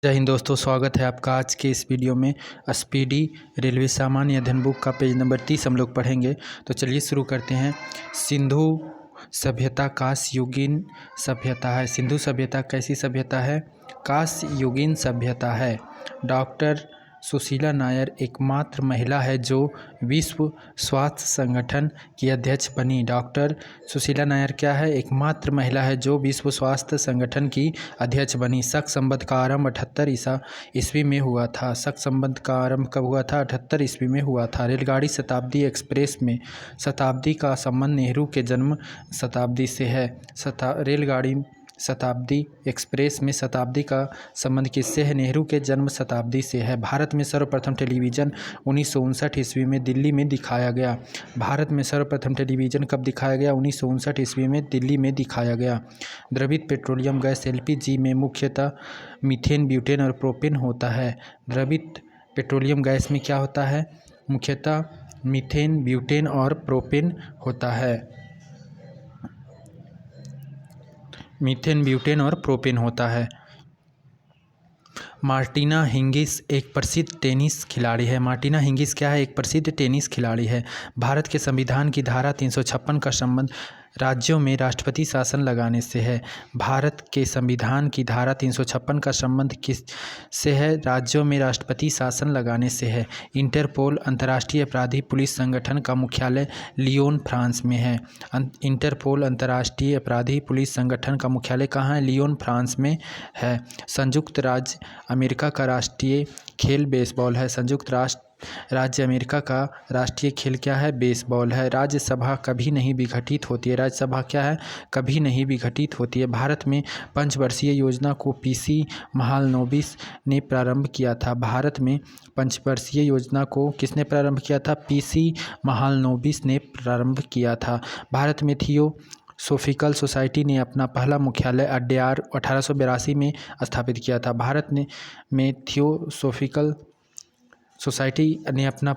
जय हिंद दोस्तों, स्वागत है आपका आज के इस वीडियो में। स्पीडी रेलवे सामान्य अध्ययन बुक का पेज नंबर 30 हम लोग पढ़ेंगे। तो चलिए शुरू करते हैं। सिंधु सभ्यता कांस्य युगीन सभ्यता है। सिंधु सभ्यता कैसी सभ्यता है? कांस्य युगीन सभ्यता है। डॉक्टर सुशीला नायर एकमात्र महिला है जो विश्व स्वास्थ्य संगठन की अध्यक्ष बनी। डॉक्टर सुशीला नायर क्या है? एकमात्र महिला है जो विश्व स्वास्थ्य संगठन की अध्यक्ष बनी। शक संबंध का आरंभ 78 ईस्वी में हुआ था। शक संबंध का आरंभ कब हुआ था? 78 ईस्वी में हुआ था। रेलगाड़ी शताब्दी एक्सप्रेस में शताब्दी का संबंध नेहरू के जन्म शताब्दी से है। रेलगाड़ी शताब्दी एक्सप्रेस में शताब्दी का संबंध किससे है? नेहरू के जन्म शताब्दी से है। भारत में सर्वप्रथम टेलीविज़न 1959 ईस्वी में दिल्ली में दिखाया गया। भारत में सर्वप्रथम टेलीविज़न कब दिखाया गया? 1959 ईस्वी में दिल्ली में दिखाया गया। द्रवित पेट्रोलियम गैस एलपीजी में मुख्यतः मीथेन, ब्यूटेन और प्रोपेन होता है। द्रवित पेट्रोलियम गैस में क्या होता है? मुख्यतः मीथेन, ब्यूटेन और प्रोपेन होता है। मीथेन, ब्यूटेन और प्रोपेन होता है। मार्टिना हिंगिस एक प्रसिद्ध टेनिस खिलाड़ी है। मार्टिना हिंगिस क्या है? एक प्रसिद्ध टेनिस खिलाड़ी है। भारत के संविधान की धारा 356 का संबंध राज्यों में राष्ट्रपति शासन लगाने से है। भारत के संविधान की धारा 356 का संबंध किस से है? राज्यों में राष्ट्रपति शासन लगाने से है। इंटरपोल अंतर्राष्ट्रीय अपराधी पुलिस संगठन का मुख्यालय लियोन, फ्रांस में है। इंटरपोल अंतर्राष्ट्रीय अपराधी पुलिस संगठन का मुख्यालय कहाँ है? लियोन, फ्रांस में है। संयुक्त राज्य अमेरिका का राष्ट्रीय खेल बेसबॉल है। संयुक्त राज्य अमेरिका का राष्ट्रीय खेल क्या है? बेसबॉल है। राज्यसभा कभी नहीं विघटित होती है। राज्यसभा क्या है? कभी नहीं विघटित होती है। भारत में पंचवर्षीय योजना को पीसी महालनोबिस ने प्रारंभ किया था। भारत में पंचवर्षीय योजना को किसने प्रारंभ किया था? पीसी महालनोबिस ने प्रारंभ किया था। भारत में थियोसॉफिकल सोसाइटी ने अपना पहला मुख्यालय अड्यार 1882 में स्थापित किया था। भारत में थियोसॉफिकल सोसाइटी ने अपना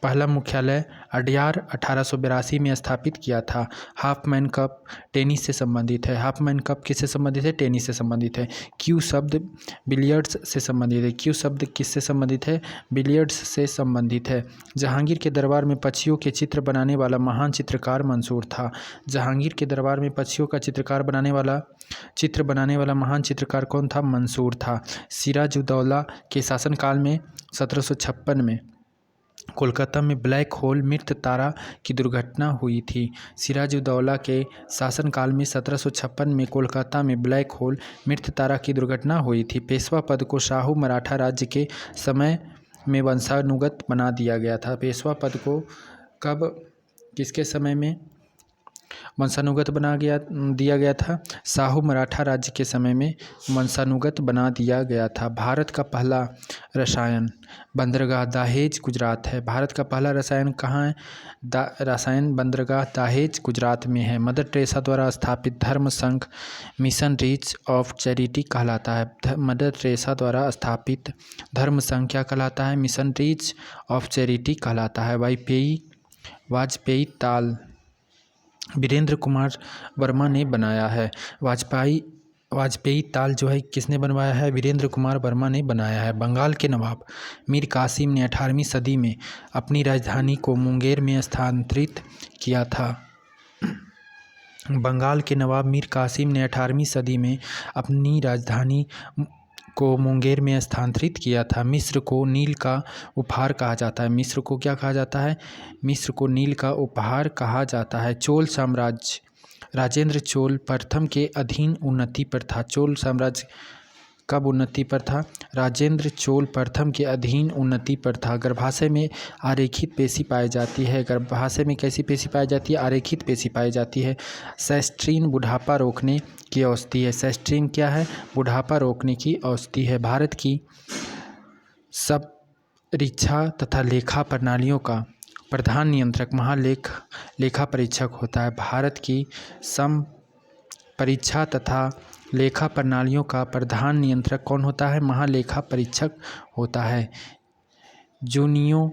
पहला मुख्यालय अड्यार 1882 में स्थापित किया था। हाफमैन कप टेनिस से संबंधित है। हाफमैन कप किससे संबंधित है? टेनिस से संबंधित है। क्यू शब्द बिलियर्ड्स से संबंधित है। क्यू शब्द किससे संबंधित है? बिलियर्ड्स से संबंधित है। जहांगीर के दरबार में पक्षियों के चित्र बनाने वाला महान चित्रकार मंसूर था। जहांगीर के दरबार में पक्षियों का चित्र बनाने वाला महान चित्रकार कौन था? मंसूर था। सिराजुद्दौला के शासनकाल में 1756 में कोलकाता में ब्लैक होल मृत तारा की दुर्घटना हुई थी। सिराजुद्दौला के शासनकाल में 1756 में कोलकाता में ब्लैक होल मृत तारा की दुर्घटना हुई थी। पेशवा पद को शाहू मराठा राज्य के समय में वंशानुगत बना दिया गया था। पेशवा पद को किसके समय में वंशानुगत दिया गया था? शाहू मराठा राज्य के समय में वंशानुगत बना दिया गया था। भारत का पहला रसायन बंदरगाह दहेज, गुजरात है। भारत का पहला रसायन कहाँ है? रसायन बंदरगाह दहेज, गुजरात में है। मदर टेरेसा द्वारा स्थापित धर्म संघ मिशन रीच ऑफ चैरिटी कहलाता है। मदर टेरेसा द्वारा स्थापित धर्म संघ क्या कहलाता है? मिशन रीच ऑफ चैरिटी कहलाता है। वाजपेयी ताल वीरेंद्र कुमार वर्मा ने बनाया है। वाजपेयी ताल जो है किसने बनवाया है? वीरेंद्र कुमार वर्मा ने बनाया है। बंगाल के नवाब मीर कासिम ने 18वीं सदी में अपनी राजधानी को मुंगेर में स्थानांतरित किया था। बंगाल के नवाब मीर कासिम ने 18वीं सदी में अपनी राजधानी को मुंगेर में स्थानांतरित किया था। मिस्र को नील का उपहार कहा जाता है। मिस्र को क्या कहा जाता है? मिस्र को नील का उपहार कहा जाता है। चोल साम्राज्य राजेंद्र चोल प्रथम के अधीन उन्नति पर था। चोल साम्राज्य कब उन्नति पर था? राजेंद्र चोल प्रथम के अधीन उन्नति पर था। गर्भाशय में आरेखित पेशी पाई जाती है। गर्भाशय में कैसी पेशी पाई जाती है? आरेखित पेशी पाई जाती है। सेस्ट्रीन बुढ़ापा रोकने की औषधि है। सेस्ट्रीन क्या है? बुढ़ापा रोकने की औषधि है। भारत की सब परीक्षा तथा लेखा प्रणालियों का प्रधान नियंत्रक लेखा परीक्षक होता है। भारत की सम परीक्षा तथा लेखा प्रणालियों का प्रधान नियंत्रक कौन होता है? महालेखा परीक्षक होता है। जूनियो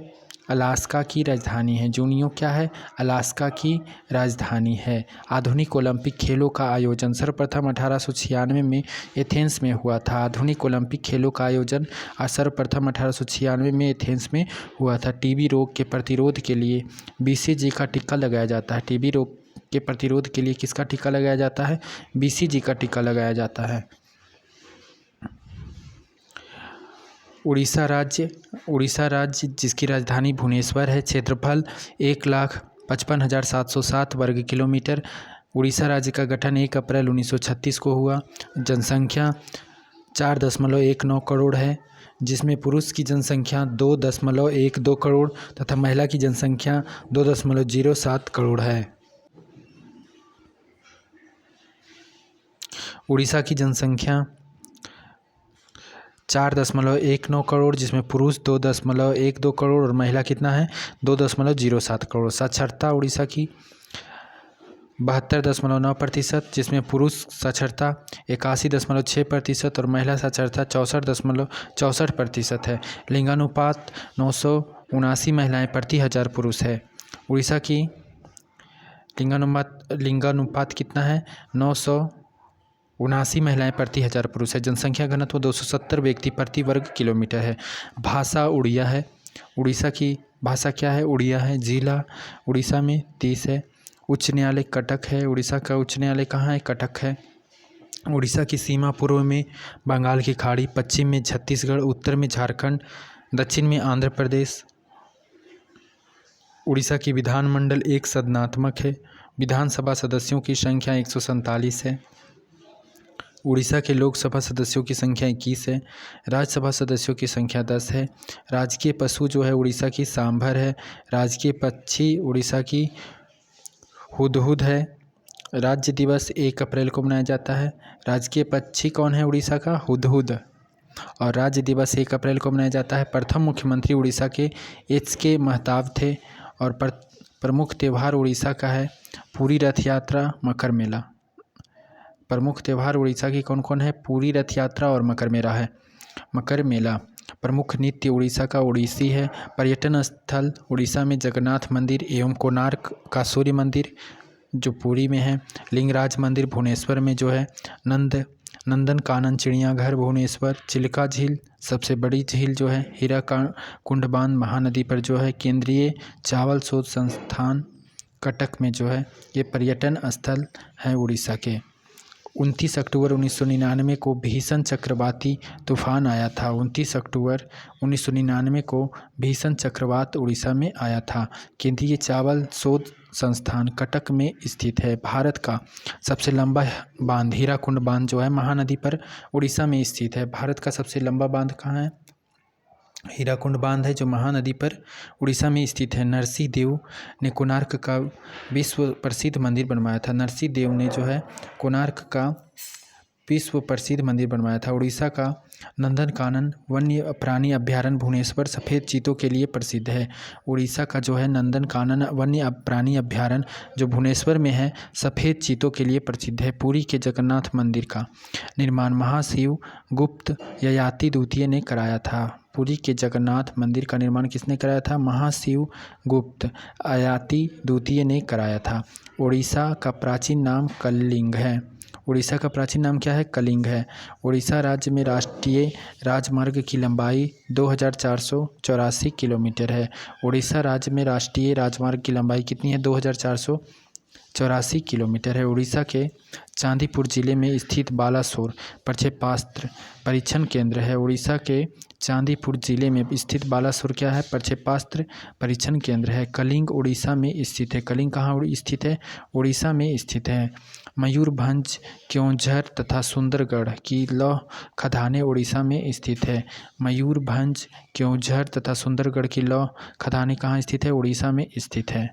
अलास्का की राजधानी है। जूनियो क्या है? अलास्का की राजधानी है। आधुनिक ओलंपिक खेलों का आयोजन सर्वप्रथम 1896 में एथेंस में हुआ था। आधुनिक ओलंपिक खेलों का आयोजन सर्वप्रथम 1896 में एथेंस में हुआ था। टीबी रोग के प्रतिरोध के लिए बीसीजी का टीका लगाया जाता है। टीबी रोग के प्रतिरोध के लिए किसका टीका लगाया जाता है? बीसीजी का टीका लगाया जाता है। उड़ीसा राज्य जिसकी राजधानी भुवनेश्वर है। क्षेत्रफल 1,55,707 वर्ग किलोमीटर। उड़ीसा राज्य का गठन 1 अप्रैल 1936 को हुआ। जनसंख्या 4.19 करोड़ है, जिसमें पुरुष की जनसंख्या 2.12 करोड़ तथा महिला की जनसंख्या 2.07 करोड़ है। उड़ीसा की जनसंख्या 4.19 करोड़, जिसमें पुरुष 2.12 करोड़ और महिला कितना है? 2.07 करोड़। साक्षरता उड़ीसा की 72.9%, जिसमें पुरुष साक्षरता 81.6% और महिला साक्षरता 64.64% है। लिंगानुपात 979 महिलाएं प्रति 1000 पुरुष है। उड़ीसा की लिंगानुपात कितना है? 979 महिलाएं प्रति 1000 पुरुष है। जनसंख्या घनत्व 270 व्यक्ति प्रति वर्ग किलोमीटर है। भाषा उड़िया है। उड़ीसा की भाषा क्या है? उड़िया है। जिला उड़ीसा में 30 है। उच्च न्यायालय कटक है। उड़ीसा का उच्च न्यायालय कहाँ है? कटक है। उड़ीसा की सीमा पूर्व में बंगाल की खाड़ी, पश्चिम में छत्तीसगढ़, उत्तर में झारखंड, दक्षिण में आंध्र प्रदेश। उड़ीसा की विधानमंडल एक सदनात्मक है। विधानसभा सदस्यों की संख्या 147 है। उड़ीसा के लोकसभा सदस्यों की संख्या 21 है। राज्यसभा सदस्यों की संख्या 10 है। राजकीय पशु जो है उड़ीसा की सांभर है। राजकीय पक्षी उड़ीसा की हुदहुद है। राज्य दिवस 1 अप्रैल को मनाया जाता है। राजकीय पक्षी कौन है उड़ीसा का? हुदहुद। और राज्य दिवस 1 अप्रैल को मनाया जाता है। प्रथम मुख्यमंत्री उड़ीसा के एच.के. महताब थे। और प्रमुख त्यौहार उड़ीसा का है पूरी रथ यात्रा, मकर मेला। प्रमुख त्यौहार उड़ीसा की कौन कौन है? पूरी रथ यात्रा और मकर मेला है। मकर मेला। प्रमुख नृत्य उड़ीसा का ओडिसी है। पर्यटन स्थल उड़ीसा में जगन्नाथ मंदिर एवं कोणार्क का सूर्य मंदिर जो पुरी में है। लिंगराज मंदिर भुवनेश्वर में जो है। नंदनकानन चिड़ियाघर भुवनेश्वर। चिल्का झील सबसे बड़ी झील जो है। हीराकुंड बांध महानदी पर जो है। केंद्रीय चावल शोध संस्थान कटक में जो है। ये पर्यटन स्थल है उड़ीसा के। 29 अक्टूबर 1999 को भीषण चक्रवाती तूफान आया था। 29 अक्टूबर 1999 को भीषण चक्रवात उड़ीसा में आया था। केंद्रीय चावल शोध संस्थान कटक में स्थित है। भारत का सबसे लंबा बांध हीराकुंड बांध जो है महानदी पर उड़ीसा में स्थित है। भारत का सबसे लंबा बांध कहाँ है? हीराकुंड बांध है जो महानदी पर उड़ीसा में स्थित है। नरसिंह देव ने कोणार्क का विश्व प्रसिद्ध मंदिर बनवाया था। नरसिंह देव ने जो है कोणार्क का विश्व प्रसिद्ध मंदिर बनवाया था। उड़ीसा का नंदनकानन वन्य प्राणी अभ्यारण्य भुवनेश्वर सफ़ेद चीतों के लिए प्रसिद्ध है। उड़ीसा का जो है नंदनकानन वन्य प्राणी अभ्यारण्य जो भुवनेश्वर में है सफ़ेद चीतों के लिए प्रसिद्ध है। पुरी के जगन्नाथ मंदिर का निर्माण महाशिव गुप्त ययाति द्वितीय ने कराया था। पुरी के जगन्नाथ मंदिर का निर्माण किसने कराया था? महाशिव गुप्त ययाति द्वितीय ने कराया था। उड़ीसा का प्राचीन नाम कलिंग है। उड़ीसा का प्राचीन नाम क्या है? कलिंग है। उड़ीसा राज्य में राष्ट्रीय राजमार्ग की लंबाई 2484 किलोमीटर है। उड़ीसा राज्य में राष्ट्रीय राजमार्ग की लंबाई कितनी है? 2484 किलोमीटर है। उड़ीसा के चांदीपुर जिले में स्थित बालासोर प्रक्षेपास्त्र परीक्षण केंद्र है। उड़ीसा के चांदीपुर जिले में स्थित बालासोर क्या है? प्रक्षेपास्त्र परीक्षण केंद्र है। कलिंग उड़ीसा में स्थित है। कलिंग कहाँ स्थित है? उड़ीसा में स्थित है। मयूरभंज क्योंझर तथा सुंदरगढ़ की लौह खदानें उड़ीसा में स्थित है। मयूरभंज क्योंझर तथा सुंदरगढ़ की लौह खदानें कहाँ स्थित है? उड़ीसा में स्थित है।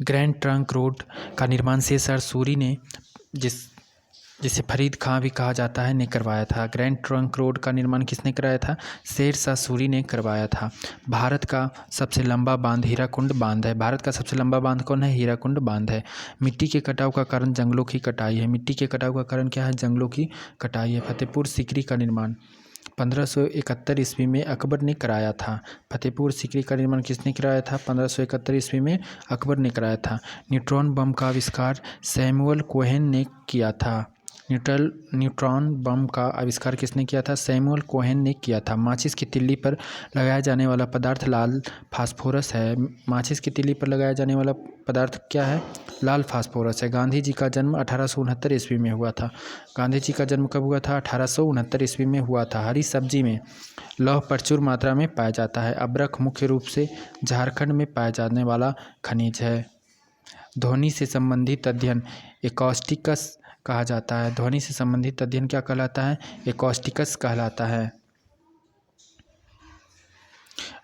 ग्रैंड ट्रंक रोड का निर्माण शेषार सूरी ने जिसे फरीद खां भी कहा जाता है, ने करवाया था। ग्रैंड ट्रंक रोड का निर्माण किसने कराया था? शेर शाह सूरी ने करवाया था। भारत का सबसे लंबा बांध हीराकुंड बांध है। भारत का सबसे लंबा बांध कौन है? हीराकुंड बांध है। मिट्टी के कटाव का कारण जंगलों की कटाई है। मिट्टी के कटाव का कारण क्या है? जंगलों की कटाई है। फतेहपुर सीकरी का निर्माण 1571 ईस्वी में अकबर ने कराया था। फतेहपुर सीकरी का निर्माण किसने कराया था? 1571 ईस्वी में अकबर ने कराया था। न्यूट्रॉन बम का आविष्कार सैमुअल कोहेन ने किया था। न्यूट्रॉन बम का आविष्कार किसने किया था? सैमुअल कोहेन ने किया था। माचिस की तिल्ली पर लगाया जाने वाला पदार्थ लाल फास्फोरस है। माचिस की तिल्ली पर लगाया जाने वाला पदार्थ क्या है? लाल फास्फोरस है। गांधी जी का जन्म 1869 ईस्वी में हुआ था। गांधी जी का जन्म कब हुआ था? 1869 ईस्वी में हुआ था। हरी सब्जी में लौह प्रचुर मात्रा में पाया जाता है। अब्रक मुख्य रूप से झारखंड में पाया जाने वाला खनिज है। ध्वनि से संबंधित अध्ययन एकॉस्टिक्स कहा जाता है। ध्वनि से संबंधित अध्ययन क्या कहलाता है? एकॉस्टिक्स कहलाता है।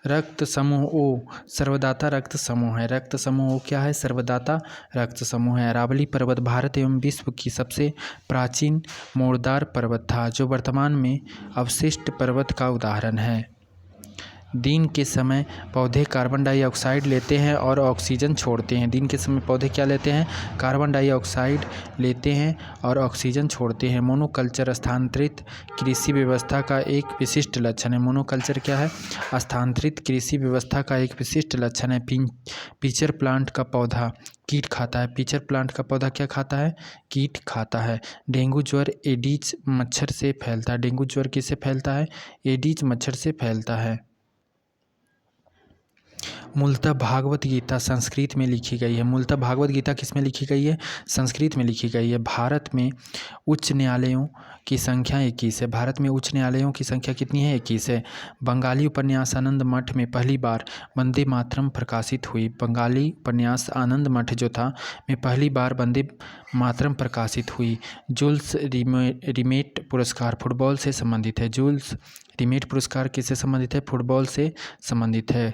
रक्त समूह ओ सर्वदाता रक्त समूह है। रक्त समूह ओ क्या है? सर्वदाता रक्त समूह है। अरावली पर्वत भारत एवं विश्व की सबसे प्राचीन मोड़दार पर्वत था, जो वर्तमान में अवशिष्ट पर्वत का उदाहरण है। दिन के समय पौधे कार्बन डाइऑक्साइड लेते हैं और ऑक्सीजन छोड़ते हैं। दिन के समय पौधे क्या लेते हैं? कार्बन डाइऑक्साइड लेते हैं और ऑक्सीजन छोड़ते हैं। मोनोकल्चर स्थानांतरित कृषि व्यवस्था का एक विशिष्ट लक्षण है। मोनोकल्चर क्या है? स्थानांतरित कृषि व्यवस्था का एक विशिष्ट लक्षण है। पिचर प्लांट का पौधा कीट खाता है। पिचर प्लांट का पौधा क्या खाता है? कीट खाता है। डेंगू ज्वर एडीज मच्छर से फैलता है। डेंगू ज्वर किससे फैलता है? एडीज मच्छर से फैलता है। मूलतः भागवत गीता संस्कृत में लिखी गई है। मूलतः भागवत गीता किस में लिखी गई है? संस्कृत में लिखी गई है। भारत में उच्च न्यायालयों की संख्या 21 है। भारत में उच्च न्यायालयों की संख्या कितनी है? 21 है। बंगाली उपन्यास आनंद मठ में पहली बार वंदे मातरम प्रकाशित हुई। बंगाली उपन्यास आनंद मठ जो था में पहली बार वंदे मातरम प्रकाशित हुई। जुल्स रिमेट पुरस्कार फुटबॉल से संबंधित है। जुल्स रिमेट पुरस्कार किससे संबंधित है? फुटबॉल से संबंधित है।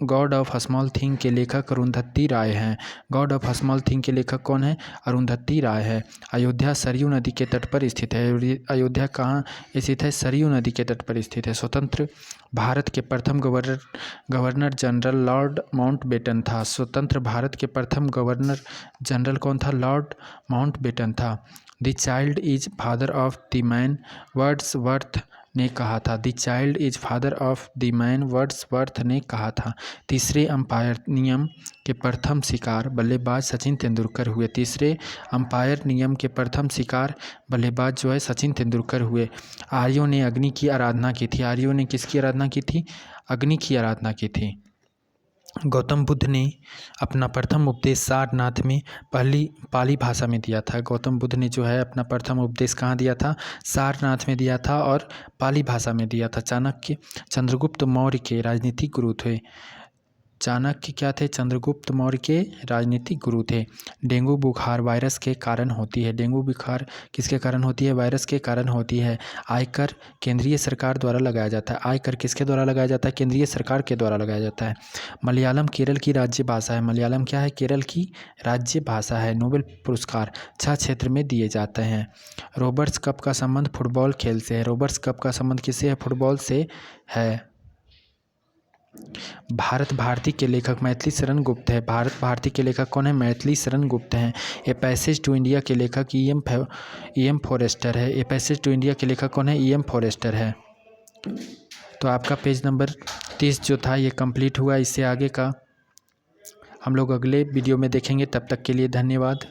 गॉड ऑफ स्मॉल थिंग के लेखक अरुंधति राय हैं। गॉड ऑफ स्मॉल थिंग के लेखक कौन है? अरुंधति राय है। अयोध्या सरयू नदी के तट पर स्थित है। अयोध्या कहाँ स्थित है? सरयू नदी के तट पर स्थित है। स्वतंत्र भारत के प्रथम गवर्नर जनरल लॉर्ड माउंटबेटन था। स्वतंत्र भारत के प्रथम गवर्नर जनरल कौन था? लॉर्ड माउंटबेटन था। The child is father of the man Wordsworth ने कहा था। The child is father of the man Wordsworth ने कहा था। तीसरे अंपायर नियम के प्रथम शिकार बल्लेबाज सचिन तेंदुलकर हुए। तीसरे अंपायर नियम के प्रथम शिकार बल्लेबाज जो है सचिन तेंदुलकर हुए। आर्यों ने अग्नि की आराधना की थी। आर्यों ने किसकी आराधना की थी? अग्नि की आराधना की थी। गौतम बुद्ध ने अपना प्रथम उपदेश सारनाथ में पाली भाषा में दिया था। गौतम बुद्ध ने जो है अपना प्रथम उपदेश कहाँ दिया था? सारनाथ में दिया था और पाली भाषा में दिया था। चाणक्य चंद्रगुप्त मौर्य के राजनीतिक गुरु थे। चाणक्य क्या थे? चंद्रगुप्त मौर्य के राजनीतिक गुरु थे। डेंगू बुखार वायरस के कारण होती है। डेंगू बुखार किसके कारण होती है? वायरस के कारण होती है। आयकर केंद्रीय सरकार द्वारा लगाया जाता है। आयकर किसके द्वारा लगाया जाता है? केंद्रीय सरकार के द्वारा लगाया जाता है। मलयालम केरल की राज्य भाषा है। मलयालम क्या है? केरल की राज्य भाषा है। नोबेल पुरस्कार 6 क्षेत्र में दिए जाते हैं। रॉबर्ट्स कप का संबंध फुटबॉल खेल से है। रॉबर्ट्स कप का संबंध किससे है? फुटबॉल से है। भारत भारती के लेखक मैथिली शरण गुप्त है। भारत भारती के लेखक कौन है? मैथिली शरण गुप्त हैं। ए पैसेज टू इंडिया के लेखक ई एम फॉरेस्टर है। ए पैसेज टू इंडिया के लेखक कौन है? ई एम फॉरेस्टर है। तो आपका पेज नंबर 30 जो था ये कंप्लीट हुआ। इससे आगे का हम लोग अगले वीडियो में देखेंगे। तब तक के लिए धन्यवाद।